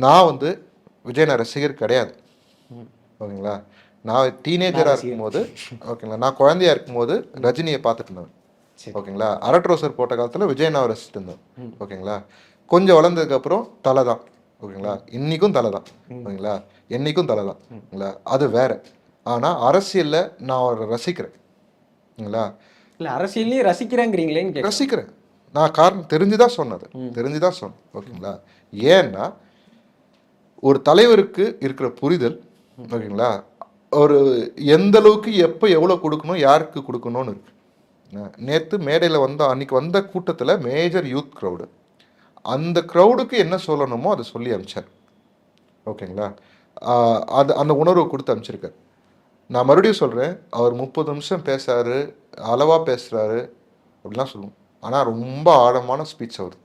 நான் வந்து விஜய் ரசிகர் கிடையாது. ஓகேங்களா? நான் டீனேஜராக இருக்கும்போது, ஓகேங்களா, நான் குழந்தையா இருக்கும்போது ரஜினியை பார்த்துட்டு இருந்தேன். ஓகேங்களா? அரட்ரோசர் போட்ட காலத்தில் விஜய் நான் ரசிச்சுட்டு இருந்தேன். ஓகேங்களா? கொஞ்சம் வளர்ந்ததுக்கப்புறம் தலை தான். ஓகேங்களா? இன்னைக்கும் தலை தான். ஓகேங்களா? என்னைக்கும் தலை தான். ஓகேங்களா? அது வேற. ஆனால் அரசியலில் நான் அவரை ரசிக்கிறேன். ஓகேங்களா? இல்லை அரசியலையும் ரசிக்கிறேங்கிறீங்களேன்னு ரசிக்கிறேன். நான் காரணம் தெரிஞ்சுதான் சொன்னது. தெரிஞ்சுதான் சொன்னேன். ஓகேங்களா? ஏன்னா ஒரு தலைவருக்கு இருக்கிற புரிதல், ஓகேங்களா, ஒரு எந்த அளவுக்கு எப்போ எவ்வளோ கொடுக்கணும், யாருக்கு கொடுக்கணும்னு இருக்கு. நேற்று மேடையில் அன்னைக்கு வந்த கூட்டத்தில் மேஜர் யூத் க்ரௌடு. அந்த க்ரௌடுக்கு என்ன சொல்லணுமோ அதை சொல்லி அனுப்பிச்சார். ஓகேங்களா? அது அந்த உணர்வை கொடுத்து அனுப்பிச்சிருக்கார். நான் மறுபடியும் சொல்கிறேன், அவர் 30 நிமிஷம் பேசுகிறாரு, அளவாக பேசுகிறாரு அப்படிலாம் சொல்லுவோம். ஆனால் ரொம்ப ஆழமான ஸ்பீச் அவர்.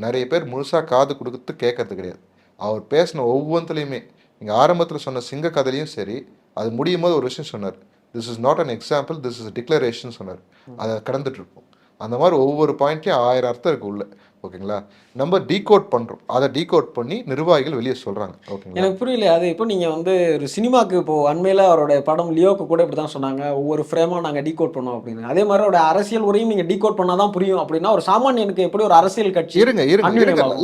நிறைய பேர் முழுசாக காது கொடுத்து கேட்கறது கிடையாது. அவர் பேசின ஒவ்வொன்றுலையுமே, நீங்கள் ஆரம்பத்தில் சொன்ன சிங்க கதையிலையும் சரி, அது முடியும் போது ஒரு விஷயம் சொன்னார். This is not an example, this is declaration சொன்னார். அதை கடந்துட்டு இருப்போம். அந்த மாதிரி ஒவ்வொரு பாயிண்ட்லையும் 1000 அர்த்தம் இருக்குது உள்ள. ஓகேங்களா? நம்ம டீகோட் பண்ணுறோம். அதை டீகோட் பண்ணி நிர்வாகிகள் வெளியே சொல்கிறாங்க. ஓகேங்களா? எனக்கு புரியல. அது இப்போ நீங்கள் வந்து ஒரு சினிமாவுக்கு இப்போ அண்மையில் அவரோட படம் லியோக்கு கூட இப்படி தான் சொன்னாங்க, ஒவ்வொரு ஃப்ரேமாக நாங்கள் டீகோட் பண்ணோம் அப்படின்னு. அதே மாதிரி அவரோட அரசியல் உரையும் நீங்கள் டீகோட் பண்ணால் தான் புரியும் அப்படின்னா, ஒரு சாமானியனுக்கு எப்படி ஒரு அரசியல் கட்சி இருங்க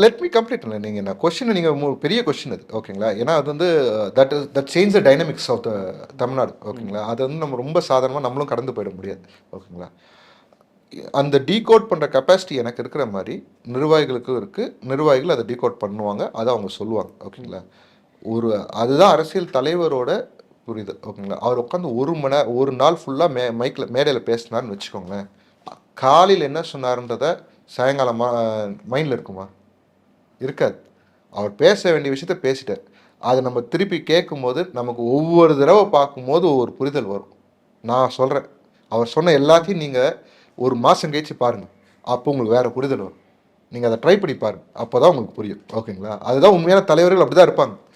லெட் மீ கம்ப்ளீட் இல்லை. நீங்கள் நான் கொஸ்டின் நீங்கள் பெரிய கொஸ்டின் அது. ஓகேங்களா? ஏன்னா அது வந்து that change the dynamics of the Tamil Nadu. ஓகேங்களா? அது வந்து நம்ம ரொம்ப சாதாரணமாக நம்மளும் கடந்து போயிட முடியாது. ஓகேங்களா? அந்த டீகோட் பண்ணுற கெப்பாசிட்டி எனக்கு இருக்கிற மாதிரி நிர்வாகிகளுக்கும் இருக்குது. நிர்வாகிகள் அதை டீகோட் பண்ணுவாங்க, அதை அவங்க சொல்லுவாங்க. ஓகேங்களா? அதுதான் அரசியல் தலைவரோட புரியுது. ஓகேங்களா? அவர் உட்காந்து ஒரு நாள் ஃபுல்லாக மைக்கில் மேடையில் பேசினார்னு வச்சுக்கோங்களேன். காலையில் என்ன சொன்னார்ன்றத சாயங்காலம் மைண்டில் இருக்குமா? இருக்காது. அவர் பேச வேண்டிய விஷயத்த பேசிட்டார். அதை நம்ம திருப்பி கேட்கும்போது நமக்கு ஒவ்வொரு தடவை பார்க்கும்போது ஒவ்வொரு புரிதல் வரும். நான் சொல்கிறேன், அவர் சொன்ன எல்லாத்தையும் நீங்கள் ஒரு மாதம் கழிச்சு பாருங்கள். அப்போ உங்களுக்கு வேறு புரிதல் வரும். நீங்கள் அதை ட்ரை பண்ணி பாருங்கள். அப்போ தான் உங்களுக்கு புரியும். ஓகேங்களா? அதுதான் உண்மையான தலைவர்கள் அப்படி தான் இருப்பாங்க.